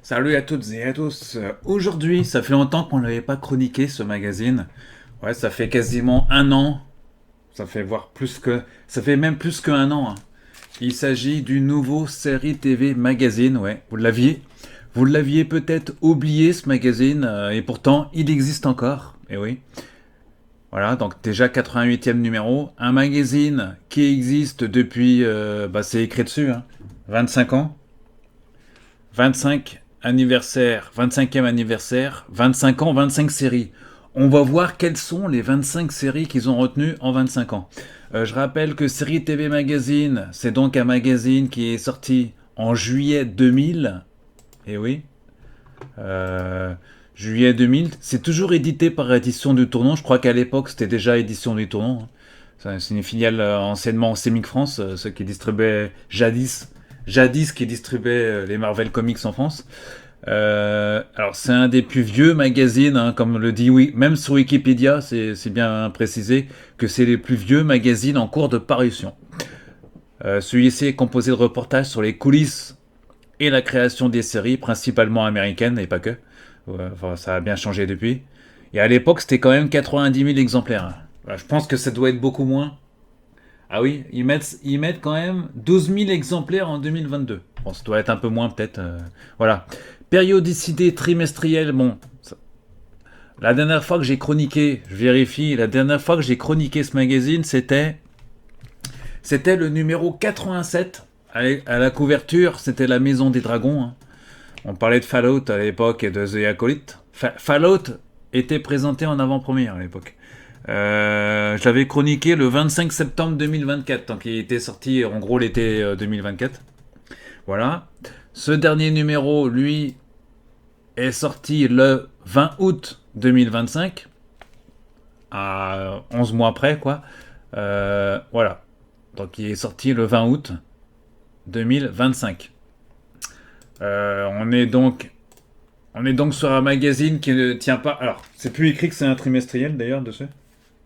Salut à toutes et à tous. Aujourd'hui, ça fait longtemps qu'on n'avait pas chroniqué ce magazine. Ouais, ça fait quasiment un an. Ça fait même plus qu'un an, hein. Il s'agit du nouveau série TV magazine. Ouais, vous l'aviez peut-être oublié ce magazine, et pourtant il existe encore. Et oui. Voilà, donc déjà 88e numéro, un magazine qui existe depuis, c'est écrit dessus, hein, 25 ans. 25 anniversaire, 25e anniversaire, 25 ans, 25 séries. On va voir quelles sont les 25 séries qu'ils ont retenues en 25 ans. Je rappelle que Série TV Magazine, c'est donc un magazine qui est sorti en juillet 2000. Et oui, euh, juillet 2000. C'est toujours édité par Édition du Tournant. Je crois qu'à l'époque, c'était déjà Édition du Tournant. C'est une filiale anciennement Sémic France, ceux qui distribuaient jadis qui distribuait les Marvel Comics en France. Alors c'est un des plus vieux magazines, hein, comme le dit oui, même sur Wikipédia, c'est bien précisé que c'est les plus vieux magazines en cours de parution. Celui-ci est composé de reportages sur les coulisses et la création des séries, principalement américaines et pas que. Enfin, ça a bien changé depuis. Et à l'époque, c'était quand même 90 000 exemplaires. Voilà, je pense que ça doit être beaucoup moins. Ah oui, ils mettent quand même 12 000 exemplaires en 2022. Bon, ça doit être un peu moins peut-être. Voilà. Périodicité trimestrielle, bon. La dernière fois que j'ai chroniqué, je vérifie, la dernière fois que j'ai chroniqué ce magazine, c'était le numéro 87. À la couverture, c'était la Maison des Dragons, hein. On parlait de Fallout à l'époque et de The Acolyte. Fallout était présenté en avant-première à l'époque. Je l'avais chroniqué le 25 septembre 2024, donc il était sorti en gros l'été 2024. Voilà. Ce dernier numéro, lui, est sorti le 20 août 2025, à 11 mois après, quoi. Voilà. Donc il est sorti le 20 août 2025. On est donc sur un magazine qui ne tient pas. Alors, c'est plus écrit que c'est un trimestriel d'ailleurs dessus.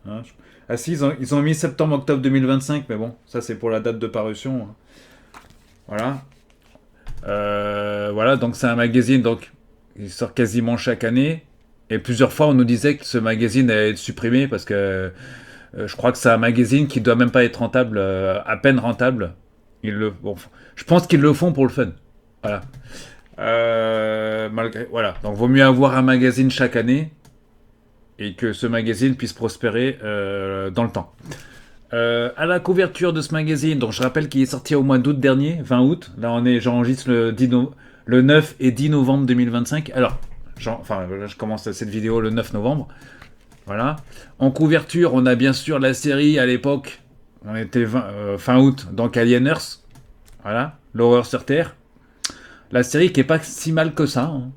Hein, Ah si, ils ont mis septembre-octobre 2025, mais bon, ça c'est pour la date de parution, hein. Voilà. Voilà, donc c'est un magazine, donc il sort quasiment chaque année. Et plusieurs fois, on nous disait que ce magazine allait être supprimé parce que je crois que c'est un magazine qui doit même pas être rentable, à peine rentable. Bon, je pense qu'ils le font pour le fun. Voilà. Voilà. Donc, vaut mieux avoir un magazine chaque année et que ce magazine puisse prospérer dans le temps. À la couverture de ce magazine, donc je rappelle qu'il est sorti au mois d'août dernier, 20 août. Là, j'enregistre le 9 et 10 novembre 2025. Alors, là, je commence cette vidéo le 9 novembre. Voilà. En couverture, on a bien sûr la série à l'époque. On était fin août, donc Alieners. Voilà. L'horreur sur Terre. La série qui est pas si mal que ça, hein.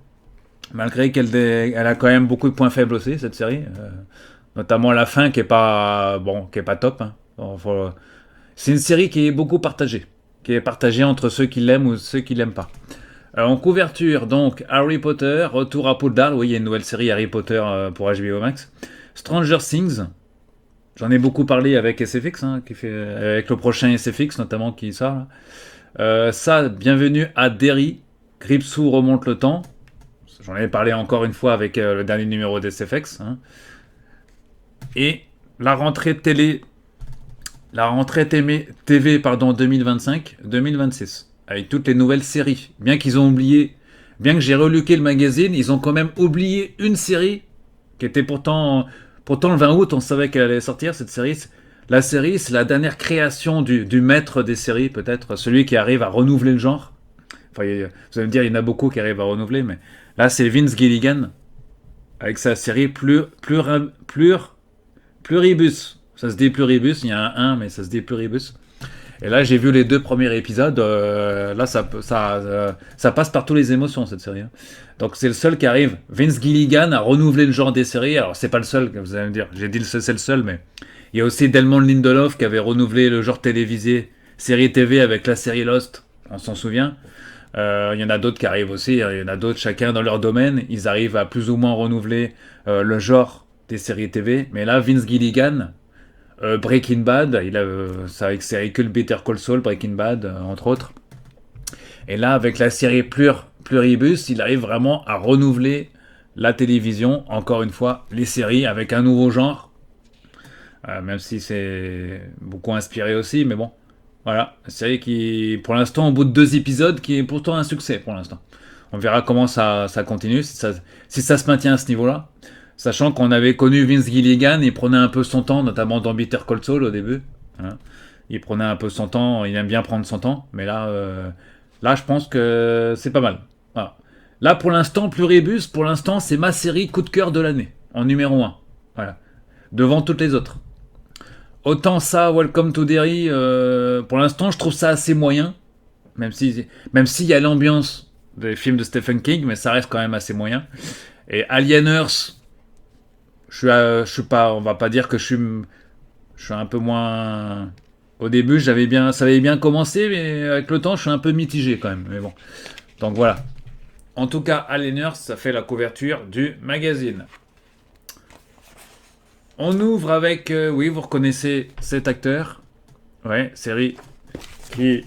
Malgré elle a quand même beaucoup de points faibles aussi, cette série. Notamment la fin qui est pas, bon, qui est pas top, hein. C'est une série qui est beaucoup partagée. Qui est partagée entre ceux qui l'aiment ou ceux qui l'aiment pas. En couverture, donc, Harry Potter, Retour à Poudlard. Oui, il y a une nouvelle série Harry Potter pour HBO Max. Stranger Things. J'en ai beaucoup parlé avec SFX, hein, avec le prochain SFX notamment qui sort, là. Ça, bienvenue à Derry. Gripsou remonte le temps. J'en avais parlé encore une fois avec le dernier numéro d'SFX, hein. Et la rentrée TV, pardon, 2025-2026, avec toutes les nouvelles séries. Bien que j'ai reluqué le magazine, ils ont quand même oublié une série qui était pourtant le 20 août, on savait qu'elle allait sortir, cette série. La série, c'est la dernière création du maître des séries, peut-être, celui qui arrive à renouveler le genre. Enfin, vous allez me dire, il y en a beaucoup qui arrivent à renouveler, mais là, c'est Vince Gilligan, avec sa série Pluribus. Ça se dit Pluribus, il y a un 1, mais ça se dit Pluribus. Et là, j'ai vu les 2 premiers épisodes. Là, ça passe par toutes les émotions, cette série, hein. Donc, c'est le seul qui arrive. Vince Gilligan a renouvelé le genre des séries. Alors, c'est pas le seul, vous allez me dire. J'ai dit que c'est le seul, mais il y a aussi Delmond Lindelof qui avait renouvelé le genre télévisé, série TV avec la série Lost. On s'en souvient. Il y en a d'autres qui arrivent aussi. Il y en a d'autres, chacun dans leur domaine. Ils arrivent à plus ou moins renouveler le genre des séries TV. Mais là, Vince Gilligan, Breaking Bad, c'est avec ses véhicules Better Call Saul, Breaking Bad, entre autres. Et là, avec la série pluribus, il arrive vraiment à renouveler la télévision, encore une fois, les séries avec un nouveau genre, même si c'est beaucoup inspiré aussi, mais bon, voilà, une série qui, pour l'instant, au bout de 2 épisodes, qui est pourtant un succès pour l'instant. On verra comment ça continue, si ça se maintient à ce niveau-là. Sachant qu'on avait connu Vince Gilligan, il prenait un peu son temps, notamment dans Better Call Saul au début. Hein. Il prenait un peu son temps, il aime bien prendre son temps, mais là je pense que c'est pas mal. Voilà. Là, pour l'instant, Pluribus, pour l'instant, c'est ma série coup de cœur de l'année, en numéro 1. Voilà. Devant toutes les autres. Autant ça, Welcome to Derry, pour l'instant, je trouve ça assez moyen. Même s'il y a l'ambiance des films de Stephen King, mais ça reste quand même assez moyen. Et Alieners, je suis pas, on va pas dire que je suis un peu moins. Au début, ça avait bien commencé, mais avec le temps, je suis un peu mitigé quand même. Mais bon. Donc voilà. En tout cas, Alieners, ça fait la couverture du magazine. On ouvre avec, oui, vous reconnaissez cet acteur. Ouais, série qui,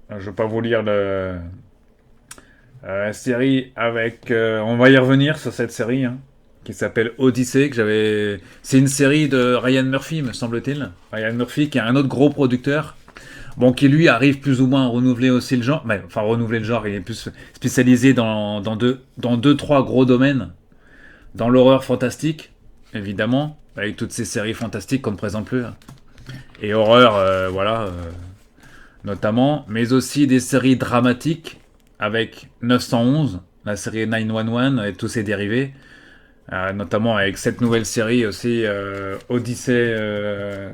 je vais pas vous lire série avec, on va y revenir sur cette série, hein, qui s'appelle Odyssey, c'est une série de Ryan Murphy, me semble-t-il. Ryan Murphy, qui est un autre gros producteur. Bon, qui lui arrive plus ou moins à renouveler aussi le genre. Mais, enfin, renouveler le genre, il est plus spécialisé dans deux, trois gros domaines. Dans l'horreur fantastique, évidemment, avec toutes ces séries fantastiques qu'on ne présente plus. Et horreur, voilà, notamment. Mais aussi des séries dramatiques, avec 911, la série 911 et tous ses dérivés. Notamment avec cette nouvelle série aussi, Odyssey.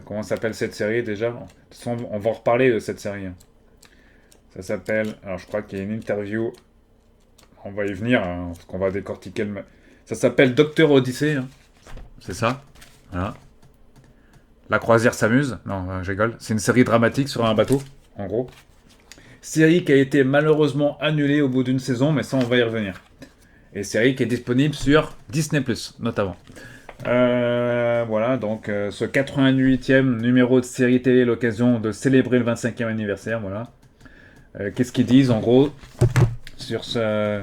Comment s'appelle cette série déjà? De toute façon, on va en reparler de cette série. Hein. Ça s'appelle. Alors, je crois qu'il y a une interview. On va y venir, hein, parce qu'on va décortiquer le. Ça s'appelle Docteur Odyssey. Hein. C'est ça. Voilà. La croisière s'amuse. Non, je rigole. C'est une série dramatique sur un bateau, en gros. Série qui a été malheureusement annulée au bout d'une saison, mais ça, on va y revenir. Et série qui est disponible sur Disney+, notamment. Voilà, donc ce 88e numéro de série télé, l'occasion de célébrer le 25e anniversaire, voilà. Qu'est-ce qu'ils disent, en gros, sur ce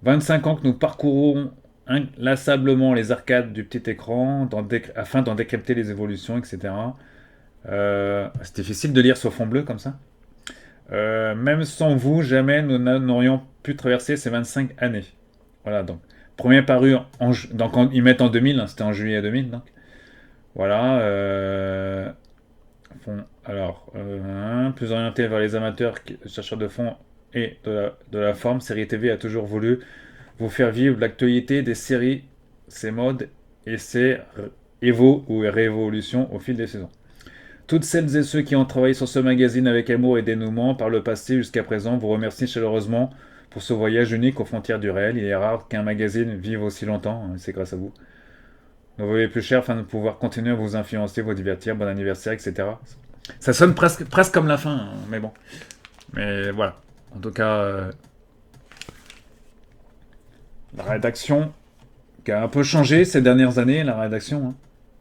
25 ans que nous parcourons inlassablement les arcades du petit écran afin d'en décrypter les évolutions, etc. C'est difficile de lire sur fond bleu comme ça. Même sans vous, jamais nous n'aurions pu traverser ces 25 années. Voilà, donc. Premier paru donc ils mettent en 2000, hein, c'était en juillet 2000, donc. Voilà. Alors, plus orienté vers les amateurs, chercheurs de fond et de la forme, Série TV a toujours voulu vous faire vivre l'actualité des séries, ses modes et ses ou révolutions au fil des saisons. Toutes celles et ceux qui ont travaillé sur ce magazine avec amour et dénouement par le passé jusqu'à présent vous remercient chaleureusement pour ce voyage unique aux frontières du réel. Il est rare qu'un magazine vive aussi longtemps, c'est grâce à vous. Nos voyez plus cher afin de pouvoir continuer à vous influencer, vous divertir, bon anniversaire, etc. Ça sonne presque comme la fin, hein, mais bon. Mais voilà. En tout cas, la rédaction qui a un peu changé ces dernières années, la rédaction.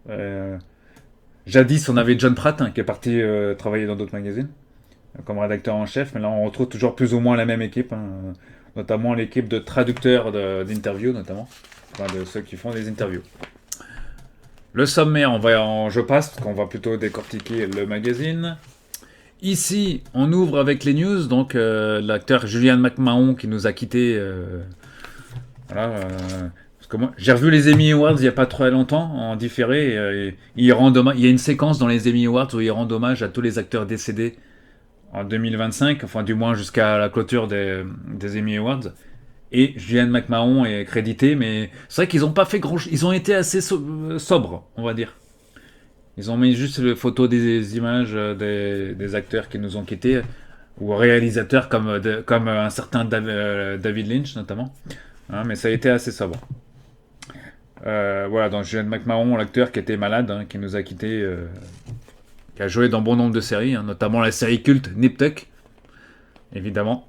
Hein. Jadis, on avait John Pratt qui est parti travailler dans d'autres magazines comme rédacteur en chef, mais là on retrouve toujours plus ou moins la même équipe, hein, notamment l'équipe de traducteurs d'interviews, notamment, enfin, de ceux qui font des interviews. Le sommaire, je passe, parce qu'on va plutôt décortiquer le magazine. Ici, on ouvre avec les news, donc l'acteur Julian McMahon qui nous a quittés. Voilà. Parce que moi, j'ai revu les Emmy Awards il n'y a pas très longtemps, en différé. Et il y a une séquence dans les Emmy Awards où il rend hommage à tous les acteurs décédés en 2025, enfin du moins jusqu'à la clôture des Emmy Awards. Et Julian McMahon est crédité, mais c'est vrai qu'ils n'ont pas fait grand-chose. Ils ont été assez sobres, on va dire. Ils ont mis juste les photos des images des acteurs qui nous ont quittés, ou réalisateurs comme un certain David Lynch notamment. Hein, mais ça a été assez sobre. Voilà, donc Julian McMahon, l'acteur qui était malade, hein, qui nous a quittés, qui a joué dans bon nombre de séries, hein, notamment la série culte Nip Tuck, évidemment.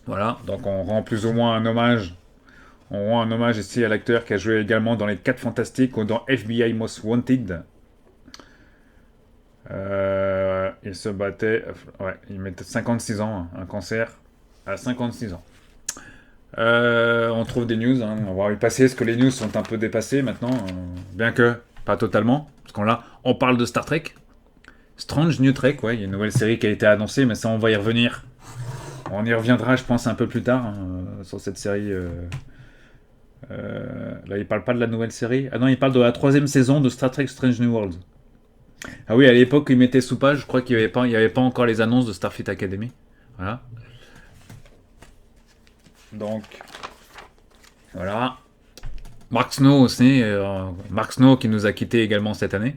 Voilà, donc on rend plus ou moins un hommage. On rend un hommage ici à l'acteur qui a joué également dans Les 4 Fantastiques ou dans FBI Most Wanted. Il se battait, ouais, il mettait 56 ans, hein, un cancer à 56 ans. On trouve des news, hein. On va y passer, parce que les news sont un peu dépassées maintenant, bien que pas totalement, parce qu'on là, on parle de Star Trek. Strange New Trek, ouais, il y a une nouvelle série qui a été annoncée, mais ça, on va y revenir. On y reviendra, je pense, un peu plus tard, hein, sur cette série. Là, il parle pas de la nouvelle série. Ah non, il parle de la troisième saison de Star Trek Strange New World. Ah oui, à l'époque, il mettait sous page, je crois qu'il y avait pas encore les annonces de Starfleet Academy. Voilà. Donc, voilà. Mark Snow aussi. Mark Snow qui nous a quittés également cette année.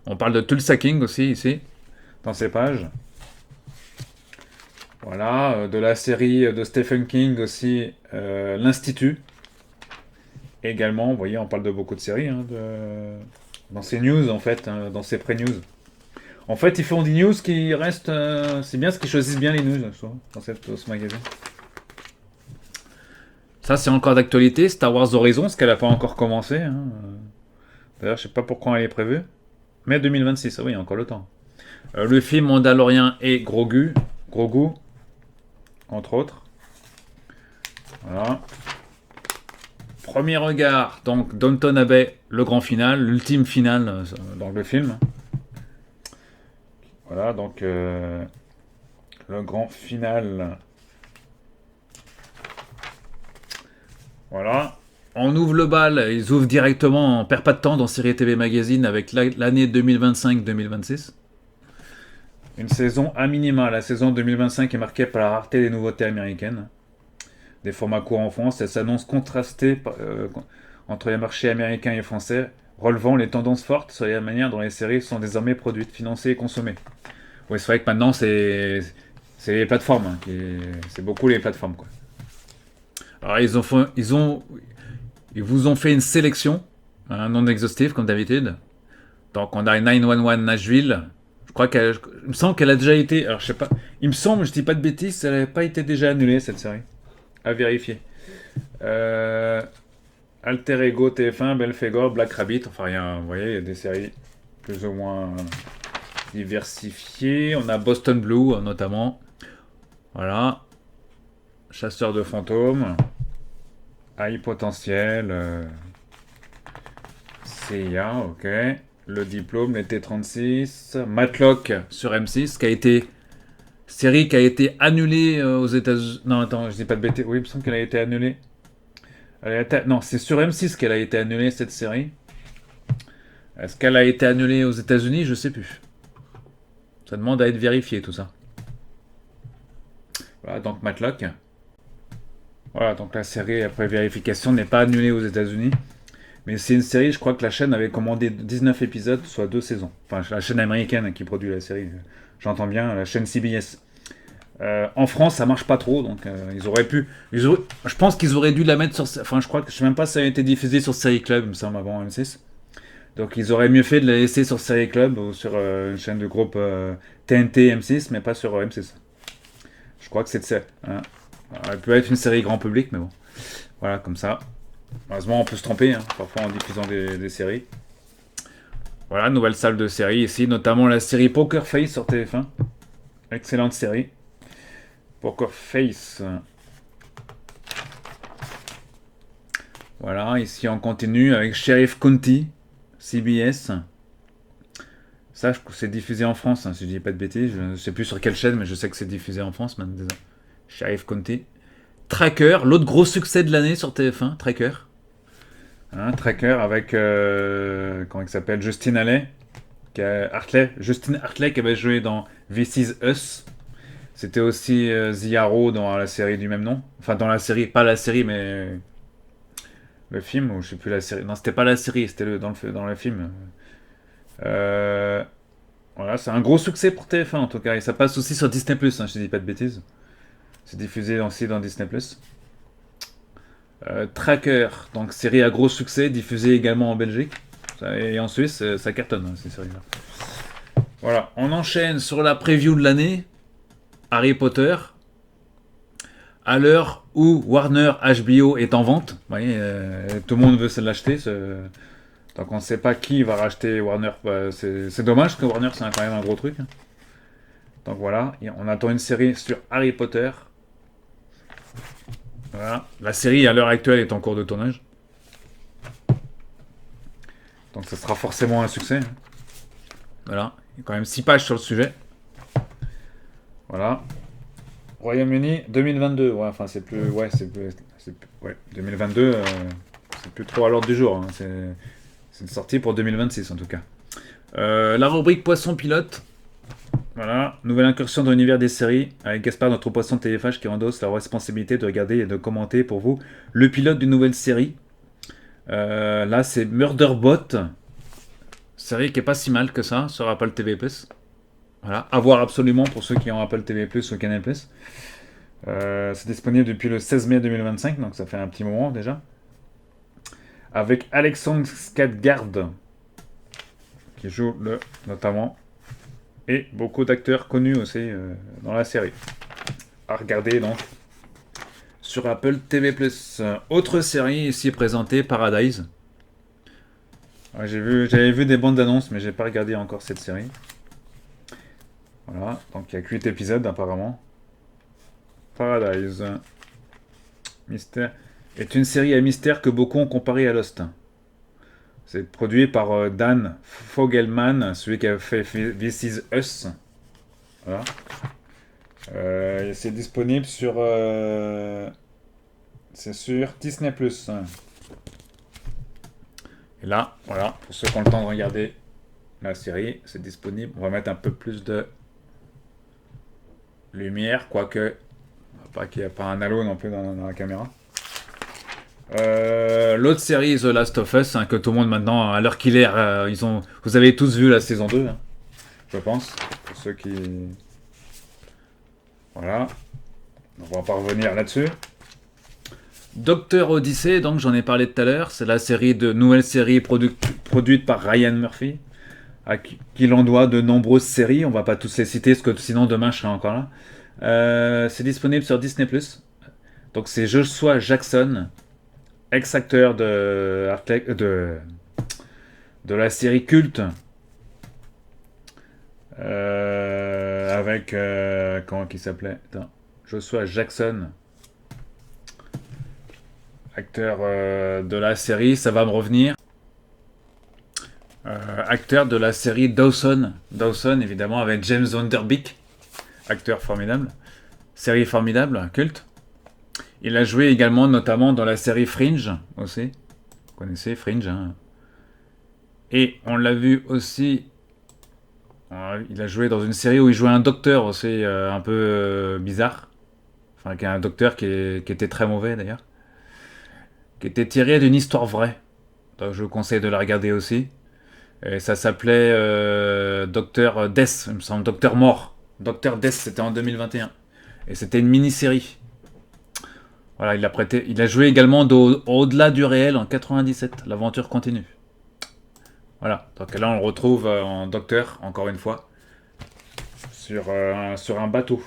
On parle de Tulsa King aussi ici, dans ces pages. Voilà, de la série de Stephen King aussi, L'Institut. Également, vous voyez, on parle de beaucoup de séries, hein, dans ces news en fait, hein, dans ces pré-news. En fait, ils font des news qui restent. C'est bien ce qu'ils choisissent bien les news, je trouve, dans ce magazine. Ça, c'est encore d'actualité. Star Wars Horizon, ce qu'elle n'a pas encore commencé, hein. D'ailleurs, je sais pas pourquoi elle est prévue. Mai 2026, ah oui, il y a encore le temps. Le film Mandalorian et Grogu, entre autres. Voilà. Premier regard, donc Downton Abbey, le grand final, l'ultime finale dans le film. Voilà, donc le grand final. Voilà. On ouvre le bal, ils ouvrent directement, on perd pas de temps dans Série TV Magazine avec l'année 2025-2026. Une saison à minima. La saison 2025 est marquée par la rareté des nouveautés américaines. Des formats courts en France, elle s'annonce contrastée entre les marchés américains et français, relevant les tendances fortes sur la manière dont les séries sont désormais produites, financées et consommées. Oui, c'est vrai que maintenant, c'est les plateformes, hein, c'est beaucoup les plateformes, quoi. Alors, ils vous ont fait une sélection, hein, non exhaustive, comme d'habitude. Donc, on a 911 Nashville. Je crois il me semble qu'elle a déjà été. Alors, je sais pas. Il me semble, je dis pas de bêtises, elle n'avait pas été déjà annulée, cette série. À vérifier. Alter Ego TF1, Belphégor, Black Rabbit. Enfin, vous voyez, il y a des séries plus ou moins diversifiées. On a Boston Blue, notamment. Voilà. Chasseur de fantômes. High potentiel. CIA, ok. Le diplôme, les T36. Matlock sur M6, qui a été. Série qui a été annulée aux États-Unis. Non, attends, je dis pas de bêtises. Oui, il me semble qu'elle a été annulée. Non, c'est sur M6 qu'elle a été annulée, cette série. Est-ce qu'elle a été annulée aux États-Unis? Je sais plus. Ça demande à être vérifié, tout ça. Voilà, donc Matlock. Voilà, donc la série, après vérification, n'est pas annulée aux États-Unis. Mais c'est une série, je crois que la chaîne avait commandé 19 épisodes, soit 2 saisons. Enfin, la chaîne américaine qui produit la série. J'entends bien, la chaîne CBS. En France, ça marche pas trop, donc ils auraient pu. Je pense qu'ils auraient dû la mettre sur. Enfin, je crois que je sais même pas si ça a été diffusé sur Série Club, il me semble, avant M6. Donc ils auraient mieux fait de la laisser sur Série Club ou sur une chaîne de groupe TNT M6, mais pas sur M6. Je crois que c'est de ça. Hein. Elle peut être une série grand public, mais bon. Voilà, comme ça. Heureusement, on peut se tromper, hein, parfois en diffusant des séries. Voilà, nouvelle salle de séries ici, notamment la série Poker Face sur TF1. Excellente série. Poker Face. Voilà, ici on continue avec Sheriff County, CBS. Ça, c'est diffusé en France, hein, si je dis pas de bêtises. Je ne sais plus sur quelle chaîne, mais je sais que c'est diffusé en France maintenant. Sheriff County. Tracker, l'autre gros succès de l'année sur TF1, Tracker. Hein, Tracker avec, comment il s'appelle, Justine Hartley qui avait joué dans This Is Us. C'était aussi The Arrow dans la série du même nom. Enfin, dans la série, pas la série, mais le film, ou je sais plus la série. Non, c'était pas la série, c'était dans le film. Voilà, c'est un gros succès pour TF1 en tout cas. Et ça passe aussi sur Disney+, hein, je dis pas de bêtises. C'est diffusé aussi dans Disney+. Tracker, donc série à gros succès, diffusée également en Belgique. Et en Suisse, ça cartonne, hein, ces séries-là. Voilà, on enchaîne sur la preview de l'année. Harry Potter. À l'heure où Warner HBO est en vente. Vous voyez, tout le monde veut se l'acheter. Donc on ne sait pas qui va racheter Warner. C'est dommage parce que Warner, c'est quand même un gros truc. Donc voilà, on attend une série sur Harry Potter. Voilà. La série, à l'heure actuelle, est en cours de tournage. Donc ça sera forcément un succès. Voilà. Il y a quand même 6 pages sur le sujet. Voilà. Royaume-Uni, 2022. Ouais, enfin, c'est plus. Ouais, ouais, 2022, c'est plus trop à l'ordre du jour. Hein. C'est une sortie pour 2026 en tout cas. La rubrique Poisson pilote. Voilà. Nouvelle incursion dans l'univers des séries. Avec Gaspard, notre poisson téléphage qui endosse la responsabilité de regarder et de commenter pour vous le pilote d'une nouvelle série. Là, c'est Murderbot. Série qui est pas si mal que ça sur Apple TV+. Voilà, à voir absolument pour ceux qui ont Apple TV+, ou Canal+. C'est disponible depuis le 16 mai 2025, donc ça fait un petit moment déjà. Avec Alexandre Skarsgård, qui joue notamment, et beaucoup d'acteurs connus aussi dans la série. À regarder donc sur Apple TV+. Autre série ici présentée, Paradise. Ouais, j'avais vu des bandes annonces, mais j'ai pas regardé encore cette série. Voilà, donc il y a que 8 épisodes apparemment. Paradise. Mystère. Est une série à mystère que beaucoup ont comparé à Lost. C'est produit par Dan Fogelman, celui qui a fait This Is Us. Voilà. C'est disponible c'est sur Disney+. Et là, voilà, pour ceux qui ont le temps de regarder la série, c'est disponible. On va mettre un peu plus de lumière, quoique pas qu'il n'y a pas un halo non plus dans la caméra. L'autre série, The Last of Us, hein, que tout le monde maintenant, à l'heure qu'il est, vous avez tous vu la saison 2, hein, je pense, pour ceux qui... Voilà, on va pas revenir là-dessus. Docteur Odyssey, donc j'en ai parlé tout à l'heure, c'est la nouvelle série produite par Ryan Murphy, à qui l'on doit de nombreuses séries, on va pas tous les citer, parce que sinon demain je serai encore là. C'est disponible sur Disney+. Donc c'est Joshua Jackson, ex-acteur de la série culte, avec comment il s'appelait, Joshua Jackson, acteur de la série, ça va me revenir, acteur de la série Dawson, évidemment avec James Van Der Beek, acteur formidable, série formidable, culte. Il a joué également notamment dans la série Fringe aussi. Vous connaissez Fringe, hein. Et on l'a vu aussi. Il a joué dans une série où il jouait un docteur aussi un peu bizarre. Enfin, qui est un docteur qui était très mauvais d'ailleurs. Qui était tiré d'une histoire vraie. Donc je vous conseille de la regarder aussi. Et ça s'appelait Docteur Death, il me semble. Docteur Mort. Docteur Death, c'était en 2021. Et c'était une mini-série. Voilà, il a joué également Au-delà du réel en 97. L'aventure continue. Voilà, donc là on le retrouve en docteur, encore une fois, sur un bateau.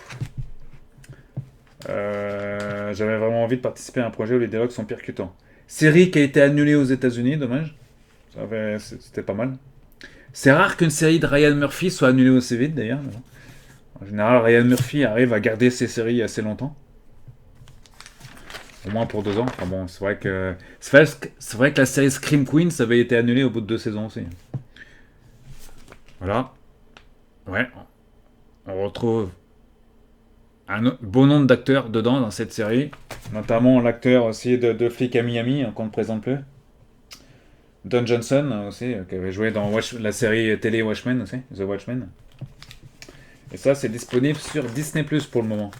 J'avais vraiment envie de participer à un projet où les dialogues sont percutants. Série qui a été annulée aux États-Unis, dommage. C'était pas mal. C'est rare qu'une série de Ryan Murphy soit annulée aussi vite d'ailleurs. En général, Ryan Murphy arrive à garder ses séries assez longtemps. Au moins pour 2 ans. Enfin bon, c'est vrai que la série Scream Queen, ça avait été annulé au bout de 2 saisons aussi. Voilà. Ouais. On retrouve un bon nombre d'acteurs dedans dans cette série. Notamment l'acteur aussi de Flic à Miami, qu'on ne présente plus. Don Johnson aussi, qui avait joué dans la série télé Watchmen aussi, The Watchmen. Et ça, c'est disponible sur Disney Plus pour le moment.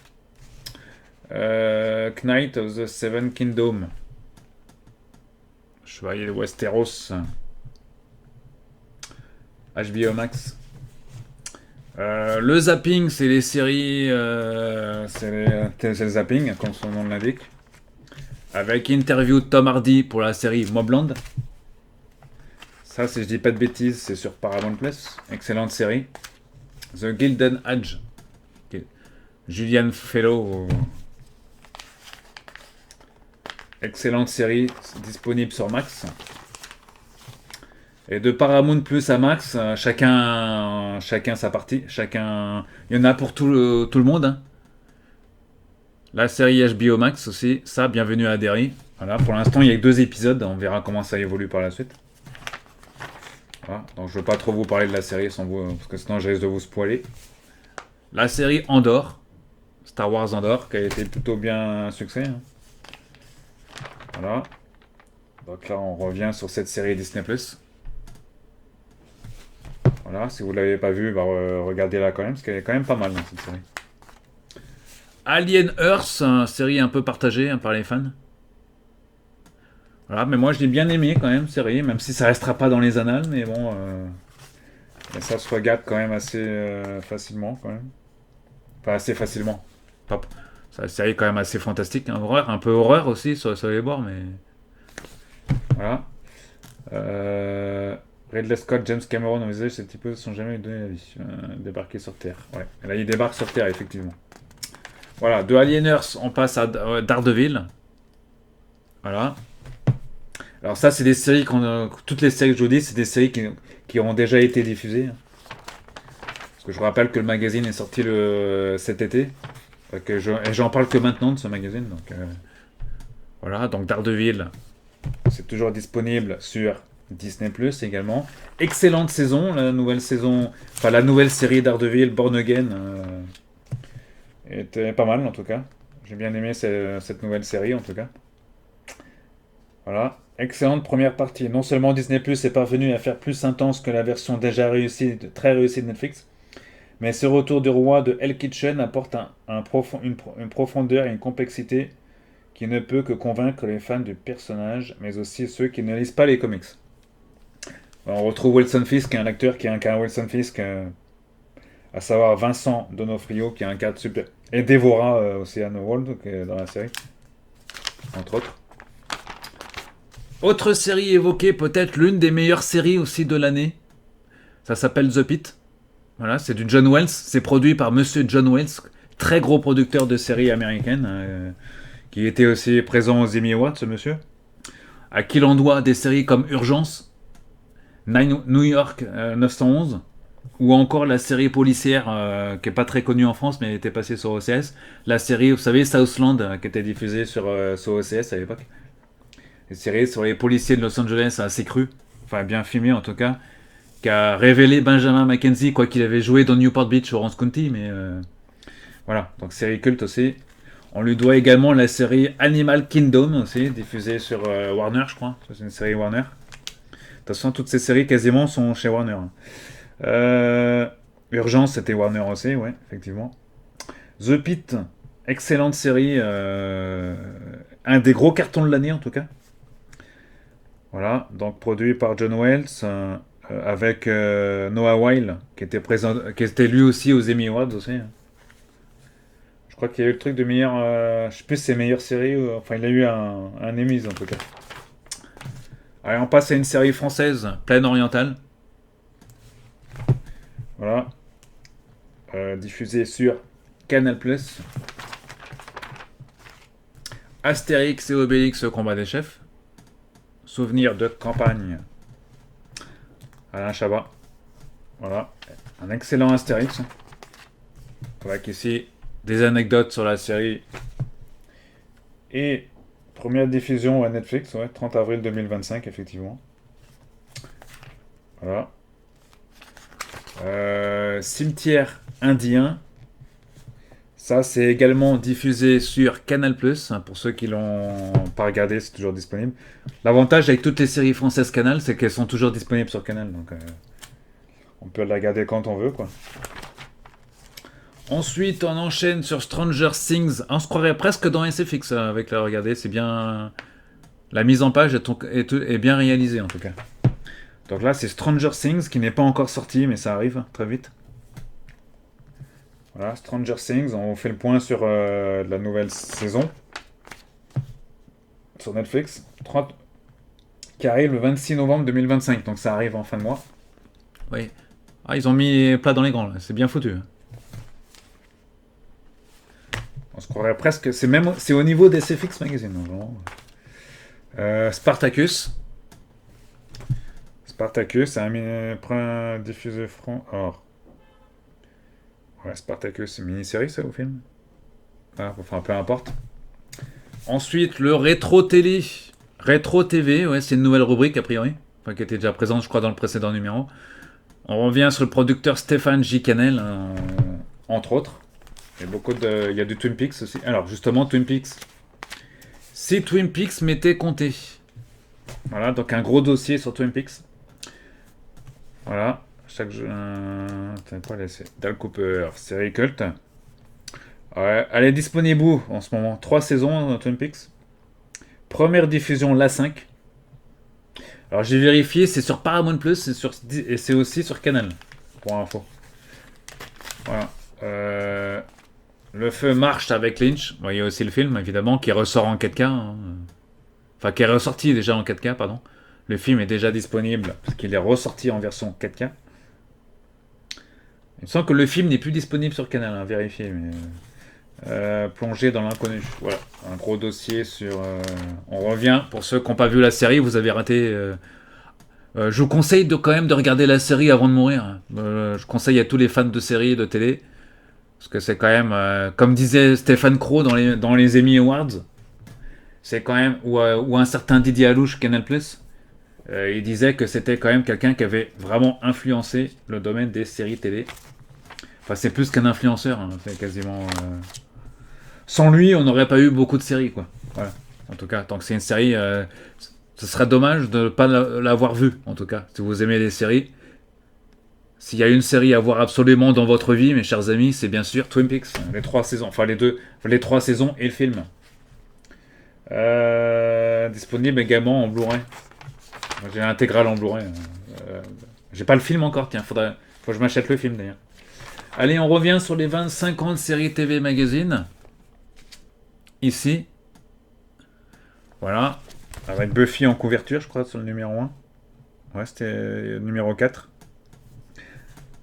Knight of the Seven Kingdoms. Chevalier de Westeros. HBO Max. Le zapping, c'est les séries. C'est le zapping, comme son nom l'indique. Avec interview de Tom Hardy pour la série Mobland. Ça, si je dis pas de bêtises, c'est sur Paramount Plus. Excellente série. The Gilded Age. Julian Fellow. Excellente série, disponible sur Max. Et de Paramount Plus à Max, chacun sa partie. Il y en a pour tout le monde. Hein. La série HBO Max aussi, ça, bienvenue à Derry. Voilà, pour l'instant, il y a que 2 épisodes, on verra comment ça évolue par la suite. Voilà, donc je ne veux pas trop vous parler de la série sans vous, parce que sinon je risque de vous spoiler. La série Andor, Star Wars Andor, qui a été plutôt bien un succès. Hein. Voilà. Donc là, on revient sur cette série Disney+. Voilà, si vous ne l'avez pas vue, bah, regardez-la quand même, parce qu'elle est quand même pas mal dans cette série. Alien Earth, une série un peu partagée hein, par les fans. Voilà, mais moi je l'ai bien aimé quand même, série, même si ça restera pas dans les annales, mais bon, mais ça se regarde quand même assez facilement, quand même. Enfin, assez facilement. Pas- C'est une série quand même assez fantastique, hein, horreur, un peu horreur aussi sur les bords, mais voilà. Euh, Ridley Scott, James Cameron envisagent ces typos sont jamais donné la vie. Débarquer sur Terre. Ouais. Et là, il débarque sur Terre, effectivement. Voilà, de Alieners, on passe à Daredevil. Voilà. Alors ça, c'est des séries toutes les séries que je vous dis, c'est des séries qui ont déjà été diffusées. Hein. Parce que je vous rappelle que le magazine est sorti cet été. Et j'en parle que maintenant de ce magazine. Donc, voilà, donc Daredevil, c'est toujours disponible sur Disney Plus également. Excellente saison, la nouvelle saison, enfin la nouvelle série Daredevil, Born Again, était pas mal en tout cas. J'ai bien aimé cette nouvelle série en tout cas. Voilà. Excellente première partie. Non seulement Disney Plus est parvenu à faire plus intense que la version déjà très réussie de Netflix, mais ce retour du roi de Hell Kitchen apporte une profondeur et une complexité qui ne peut que convaincre les fans du personnage, mais aussi ceux qui ne lisent pas les comics. On retrouve Wilson Fisk, un acteur qui incarne Wilson Fisk, à savoir Vincent D'Onofrio, qui incarne super. Et Devorah Ocean World, qui est dans la série, entre autres. Autre série évoquée, peut-être l'une des meilleures séries aussi de l'année. Ça s'appelle The Pitt. Voilà, c'est du John Wells. C'est produit par Monsieur John Wells, très gros producteur de séries américaines, qui était aussi présent aux Emmy Awards, ce monsieur. À qui l'on doit des séries comme Urgence, New York 911, ou encore la série policière qui est pas très connue en France, mais était passée sur OCS. La série, vous savez, Southland, qui était diffusée sur OCS à l'époque. Une série sur les policiers de Los Angeles assez crue, enfin bien filmée en tout cas, qui a révélé Benjamin McKenzie, quoi qu'il avait joué dans Newport Beach, Orange County, mais voilà, donc série culte aussi. On lui doit également la série Animal Kingdom aussi, diffusée sur Warner, je crois. C'est une série Warner. De toute façon, toutes ces séries quasiment sont chez Warner. Euh, Urgence, c'était Warner aussi, ouais, effectivement. The Pitt, excellente série. Un des gros cartons de l'année en tout cas. Voilà, donc produit par John Wells avec Noah Weil qui était lui aussi aux Emmy Awards aussi. Je crois qu'il y a eu le truc de meilleur, je sais plus si c'est meilleure série, enfin il a eu un Emmys en tout cas. Allez, on passe à une série française, Plaine Orientale. Voilà, diffusée sur Canal+. Astérix et Obélix, le combat des chefs. Souvenir de campagne. Alain Chabat. Voilà, un excellent Astérix. Avec ici des anecdotes sur la série. Et première diffusion à Netflix, ouais, 30 avril 2025, effectivement. Voilà. Cimetière indien. Ça, c'est également diffusé sur Canal+. Hein, pour ceux qui l'ont pas regardé, c'est toujours disponible. L'avantage avec toutes les séries françaises Canal, c'est qu'elles sont toujours disponibles sur Canal. Donc, on peut la regarder quand on veut, quoi. Ensuite, on enchaîne sur Stranger Things. On se croirait presque dans SFX avec la regarder. C'est bien. La mise en page est bien réalisée, en tout cas. Donc là, c'est Stranger Things qui n'est pas encore sorti, mais ça arrive très vite. Voilà, Stranger Things, on fait le point sur la nouvelle saison sur Netflix, qui arrive le 26 novembre 2025, donc ça arrive en fin de mois. Oui. Ah, ils ont mis plat dans les grands, là. C'est bien foutu. On se croirait presque. C'est au niveau des SFX Magazine, vraiment. Spartacus. Spartacus, c'est un diffusé franc. Or. Ouais, Spartacus, c'est une mini-série, ça, au film. Voilà, enfin, peu importe. Ensuite, le rétro télé. Rétro TV, ouais, c'est une nouvelle rubrique a priori. Enfin, qui était déjà présente, je crois, dans le précédent numéro. On revient sur le producteur Stéphane J. Cannell, entre autres. Il y a du Twin Peaks aussi. Alors, justement, Twin Peaks. Si Twin Peaks m'était compté. Voilà, donc un gros dossier sur Twin Peaks. Voilà. Chaque jeu. T'as pas laissé. Dal Cooper, série culte. Ouais, elle est disponible où en ce moment? 3 saisons Twin Peaks. Première diffusion la 5. Alors j'ai vérifié, c'est sur Paramount Plus et c'est aussi sur Canal. Pour info. Voilà. Le feu marche avec Lynch. Bon, il y a aussi le film, évidemment, qui ressort en 4K. Hein. Enfin, qui est ressorti déjà en 4K, pardon. Le film est déjà disponible, parce qu'il est ressorti en version 4K. Il me semble que le film n'est plus disponible sur Canal, hein, vérifiez, mais... plongé dans l'inconnu. Voilà, un gros dossier sur... on revient, pour ceux qui n'ont pas vu la série, vous avez raté... je vous conseille quand même de regarder la série avant de mourir. Je conseille à tous les fans de séries, de télé, parce que c'est quand même... comme disait Stéphane Crow dans les Emmy Awards, c'est quand même... Ou un certain Didier Alouche, Canal+, il disait que c'était quand même quelqu'un qui avait vraiment influencé le domaine des séries télé. Enfin, c'est plus qu'un influenceur, hein, c'est quasiment... Sans lui, on n'aurait pas eu beaucoup de séries, quoi. Voilà. En tout cas, tant que c'est une série, ce serait dommage de ne pas l'avoir vue, en tout cas. Si vous aimez les séries, s'il y a une série à voir absolument dans votre vie, mes chers amis, c'est bien sûr Twin Peaks. Les 3 saisons, enfin les 3 saisons et le film. Disponible également en Blu-ray. J'ai l'intégrale en Blu-ray. J'ai pas le film encore, tiens, faut que je m'achète le film d'ailleurs. Allez, on revient sur les 25 ans de série TV Magazine. Ici. Voilà. Avec Buffy en couverture, je crois, sur le numéro 1. Ouais, c'était le numéro 4.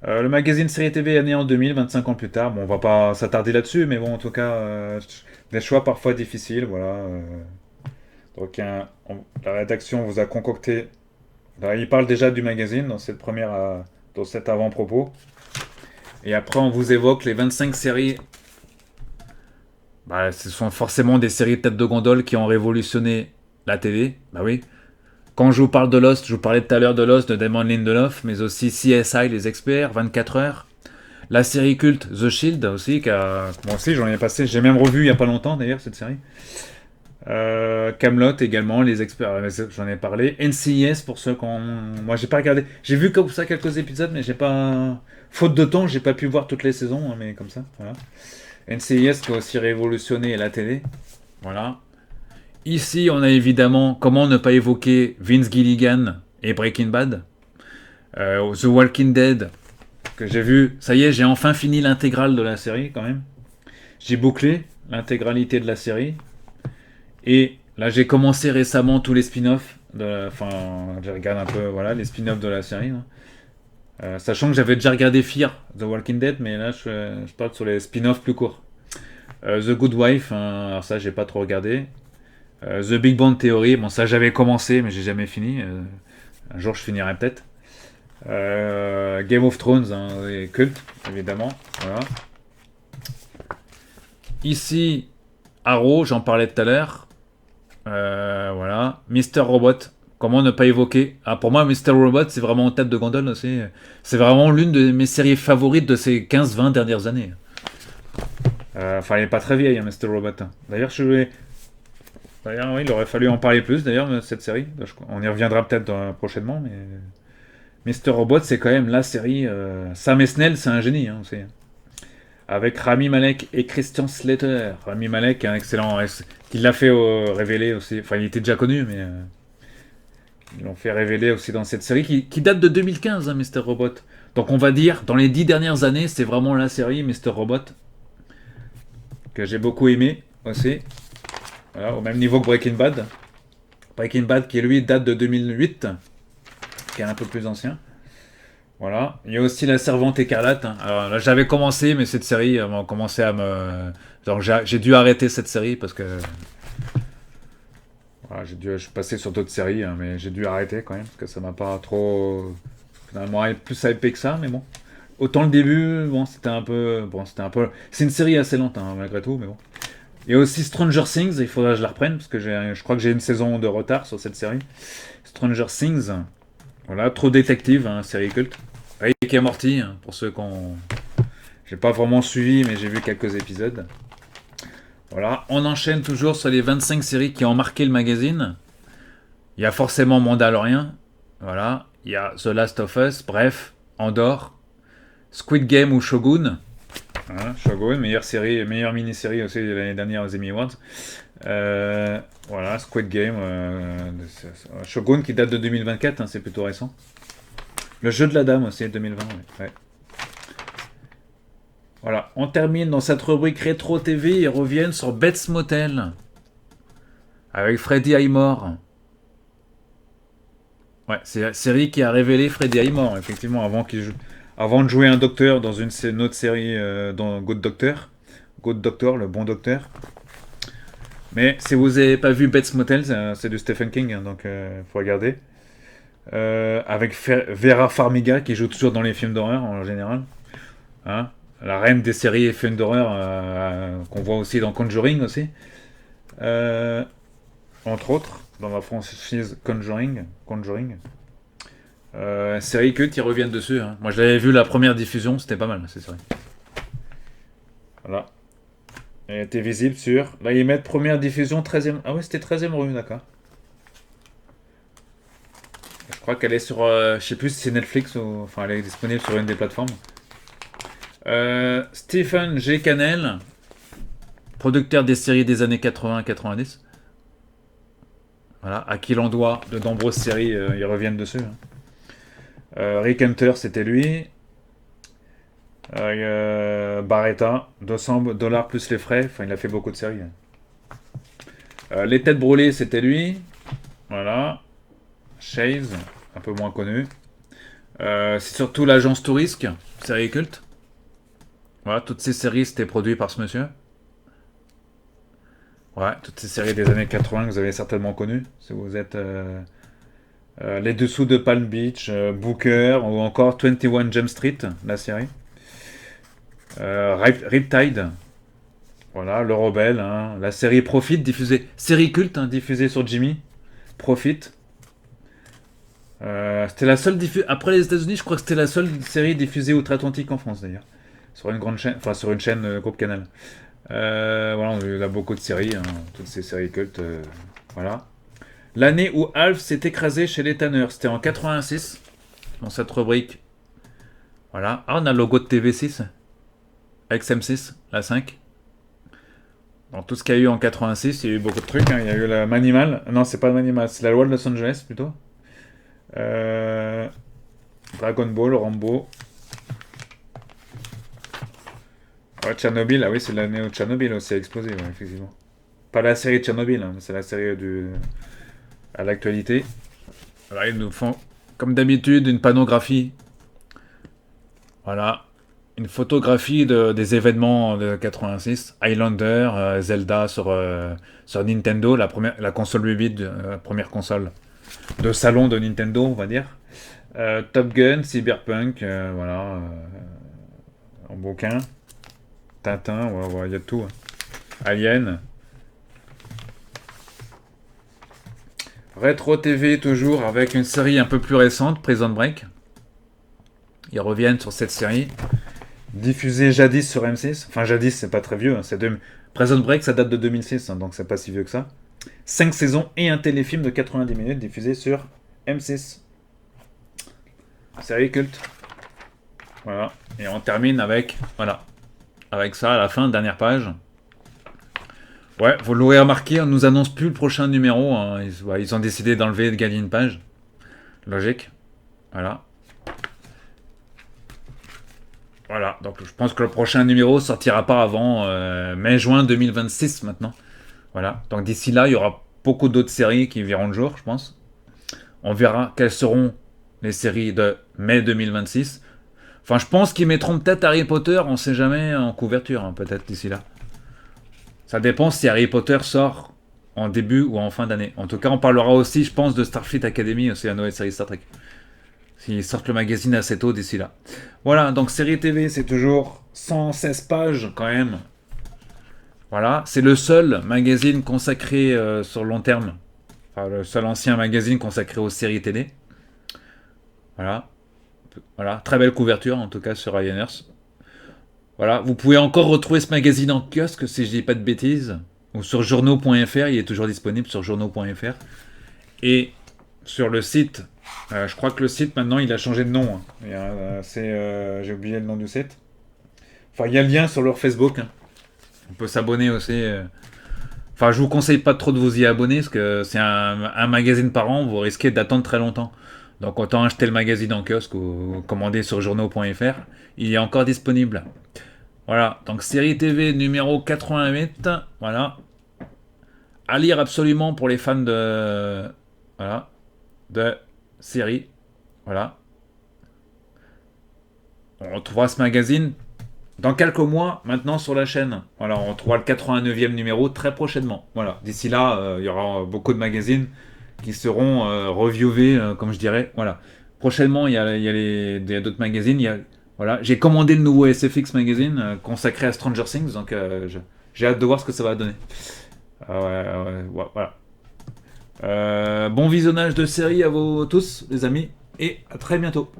Le magazine série TV est né en 2000, 25 ans plus tard. Bon, on va pas s'attarder là-dessus, mais bon, en tout cas, des choix parfois difficiles, voilà. Donc, la rédaction vous a concocté... Là, il parle déjà du magazine dans dans cet avant-propos. Et après, on vous évoque les 25 séries. Bah, ce sont forcément des séries de tête de gondole qui ont révolutionné la télé. Bah oui. Quand je vous parle de Lost, je vous parlais tout à l'heure de Lost, de Damon Lindelof, mais aussi CSI, les experts, 24 heures. La série culte The Shield aussi, moi aussi j'en ai passé, j'ai même revu il n'y a pas longtemps d'ailleurs cette série. Camelot également, les experts, j'en ai parlé. NCIS pour ceux qui ont... Moi j'ai pas regardé, j'ai vu comme ça quelques épisodes, mais j'ai pas... Faute de temps, j'ai pas pu voir toutes les saisons, hein, mais comme ça, voilà. NCIS qui a aussi révolutionné la télé. Voilà. Ici, on a évidemment, comment ne pas évoquer Vince Gilligan et Breaking Bad. The Walking Dead, que j'ai vu. Ça y est, j'ai enfin fini l'intégrale de la série quand même. J'ai bouclé l'intégralité de la série. Et là, j'ai commencé récemment tous les spin-offs. Enfin, je regarde un peu voilà, les spin-offs de la série. Sachant que j'avais déjà regardé Fear, The Walking Dead, mais là, je parle sur les spin-offs plus courts. The Good Wife, hein, alors ça, j'ai pas trop regardé. The Big Bang Theory, bon, ça, j'avais commencé, mais j'ai jamais fini. Un jour, je finirai peut-être. Game of Thrones, hein, et culte, évidemment. Voilà. Ici, Arrow, j'en parlais tout à l'heure. Voilà. Mr. Robot. Comment ne pas évoquer... Ah, pour moi, Mr. Robot, c'est vraiment en tête de gondole aussi. C'est vraiment l'une de mes séries favorites de ces 15-20 dernières années. Enfin, elle n'est pas très vieille, hein, Mr. Robot. D'ailleurs, D'ailleurs, oui, il aurait fallu en parler plus, d'ailleurs, de cette série. On y reviendra peut-être prochainement, mais... Mr. Robot, c'est quand même la série... Sam Esnell, c'est un génie, hein, aussi. Avec Rami Malek et Christian Slater. Rami Malek, un excellent... Il l'a fait révéler aussi. Enfin, il était déjà connu, mais... Ils l'ont fait révéler aussi dans cette série qui date de 2015, hein, Mr. Robot. Donc on va dire, dans les 10 dernières années, c'est vraiment la série Mr. Robot que j'ai beaucoup aimé aussi. Voilà, au même niveau que Breaking Bad. Breaking Bad qui lui date de 2008, qui est un peu plus ancien. Voilà. Il y a aussi La Servante Écarlate. Hein. Alors là, j'avais commencé, mais cette série m'a commencé à me... Donc j'ai dû arrêter cette série parce que... Voilà, je suis passé sur d'autres séries, hein, mais j'ai dû arrêter quand même, parce que ça m'a pas trop... Finalement, plus hypé que ça, mais bon. Autant le début, bon, c'était un peu... C'est une série assez lente, hein, malgré tout, mais bon. Et aussi Stranger Things, il faudra que je la reprenne, parce que je crois que j'ai une saison de retard sur cette série. Stranger Things, voilà, trop détective, hein, série culte. Rick et Morty, hein, pour ceux qu'on... J'ai pas vraiment suivi, mais j'ai vu quelques épisodes. Voilà, on enchaîne toujours sur les 25 séries qui ont marqué le magazine. Il y a forcément Mandalorian, voilà. Il y a The Last of Us, bref, Andor, Squid Game ou Shogun. Hein, Shogun, meilleure série, meilleure mini-série aussi de l'année dernière aux Emmy Awards. Voilà, Squid Game, Shogun qui date de 2024, hein, c'est plutôt récent. Le jeu de la dame aussi, 2020, ouais. Voilà, on termine dans cette rubrique Rétro TV, ils reviennent sur Bates Motel, avec Freddie Highmore. Ouais, c'est la série qui a révélé Freddie Highmore, effectivement, avant de jouer un docteur dans une autre série, dans Good Doctor. Good Doctor, le bon docteur. Mais si vous n'avez pas vu Bates Motel, c'est du Stephen King, hein, donc faut regarder. Avec Vera Farmiga, qui joue toujours dans les films d'horreur en général. Hein, la reine des séries et films d'horreur, qu'on voit aussi dans Conjuring aussi. Entre autres, dans la franchise Conjuring. Série culte, ils reviennent dessus. Hein. Moi, je l'avais vu la première diffusion, c'était pas mal, cette série. Voilà. Elle était visible sur... Là, ils mettent première diffusion, 13e... Ah oui, c'était 13e rue, d'accord. Je crois qu'elle est sur... je sais plus si c'est Netflix ou... Enfin, elle est disponible sur une des plateformes. Stephen G. Cannell, producteur des séries des années 80-90. Voilà, à qui l'on doit de nombreuses séries, ils reviennent dessus. Hein. Rick Hunter, c'était lui. Barretta, $200 plus les frais. Enfin, il a fait beaucoup de séries. Les Têtes Brûlées, c'était lui. Voilà. Chase, un peu moins connu. C'est surtout l'agence Tourisque, série culte. Voilà, toutes ces séries, c'était produit par ce monsieur. Ouais, toutes ces séries des années 80 que vous avez certainement connues. Si vous êtes Les Dessous de Palm Beach, Booker, ou encore 21 Jump Street, la série. Riptide. Voilà, Le Rebelle, hein. La série Profit, diffusée. Série culte, hein, diffusée sur Jimmy. Profit. C'était la seule après les États-Unis, je crois que c'était la seule série diffusée outre-Atlantique en France d'ailleurs. Sur une grande chaîne, enfin sur une chaîne groupe Canal. Voilà, on a beaucoup de séries, hein, toutes ces séries cultes. Voilà. L'année où Alf s'est écrasé chez les Tanner, c'était en 86, dans cette rubrique. Voilà. Ah, on a le logo de TV6, XM6, la 5. Dans tout ce qu'il y a eu en 86, il y a eu beaucoup de trucs. Hein. Il y a eu la Manimal. Non, c'est pas le Manimal, c'est la loi de Los Angeles plutôt. Dragon Ball, Rambo. Ouais, Tchernobyl, ah oui, c'est l'année où Tchernobyl aussi a explosé, ouais, effectivement. Pas la série de Tchernobyl, hein, c'est la série à l'actualité. Voilà, ils nous font, comme d'habitude, une panographie. Voilà. Une photographie des événements de 86. Highlander, Zelda sur Nintendo, la console 8 bits, la première console de salon de Nintendo, on va dire. Top Gun, Cyberpunk, voilà. En bouquin. Tintin, il y a de tout. Hein. Alien. Retro TV toujours avec une série un peu plus récente, Prison Break. Ils reviennent sur cette série. Diffusée jadis sur M6. Enfin jadis, c'est pas très vieux. Hein, Prison Break, ça date de 2006, hein, donc c'est pas si vieux que ça. 5 saisons et un téléfilm de 90 minutes diffusé sur M6. Série culte. Voilà. Et on termine avec... Voilà. Avec ça, à la fin, dernière page. Ouais, vous l'aurez remarqué, on nous annonce plus le prochain numéro. Hein. Ils ont décidé d'enlever de gagner une page. Logique. Voilà. Voilà, donc je pense que le prochain numéro sortira pas avant mai-juin 2026 maintenant. Voilà, donc d'ici là, il y aura beaucoup d'autres séries qui verront le jour, je pense. On verra quelles seront les séries de mai 2026. Enfin, je pense qu'ils mettront peut-être Harry Potter, on sait jamais, en couverture, hein, peut-être d'ici là. Ça dépend si Harry Potter sort en début ou en fin d'année. En tout cas, on parlera aussi, je pense, de Starfleet Academy, aussi la nouvelle série Star Trek. S'ils sortent le magazine assez tôt d'ici là. Voilà, donc série TV, c'est toujours 116 pages quand même. Voilà, c'est le seul magazine consacré sur long terme. Enfin, le seul ancien magazine consacré aux séries télé. Voilà. Voilà, très belle couverture en tout cas sur Ryanair. Voilà, vous pouvez encore retrouver ce magazine en kiosque si je dis pas de bêtises. Ou sur journaux.fr, il est toujours disponible sur journaux.fr. Et sur le site, je crois que le site maintenant il a changé de nom, hein. J'ai oublié le nom du site. Enfin, il y a le lien sur leur Facebook, hein. On peut s'abonner aussi. Enfin, je vous conseille pas trop de vous y abonner parce que c'est un magazine par an, vous risquez d'attendre très longtemps. Donc autant acheter le magazine en kiosque ou commander sur journaux.fr. Il est encore disponible. Voilà, donc série TV numéro 88. Voilà. À lire absolument pour les fans de. Voilà. De série. Voilà. On retrouvera ce magazine dans quelques mois maintenant sur la chaîne. Voilà, on retrouvera le 89e numéro très prochainement. Voilà. D'ici là, il y aura beaucoup de magazines qui seront reviewés, comme je dirais. Voilà. Prochainement, il y a d'autres magazines. Voilà. J'ai commandé le nouveau SFX magazine consacré à Stranger Things, donc j'ai hâte de voir ce que ça va donner. Voilà. Bon visionnage de série à vous tous, les amis, et à très bientôt.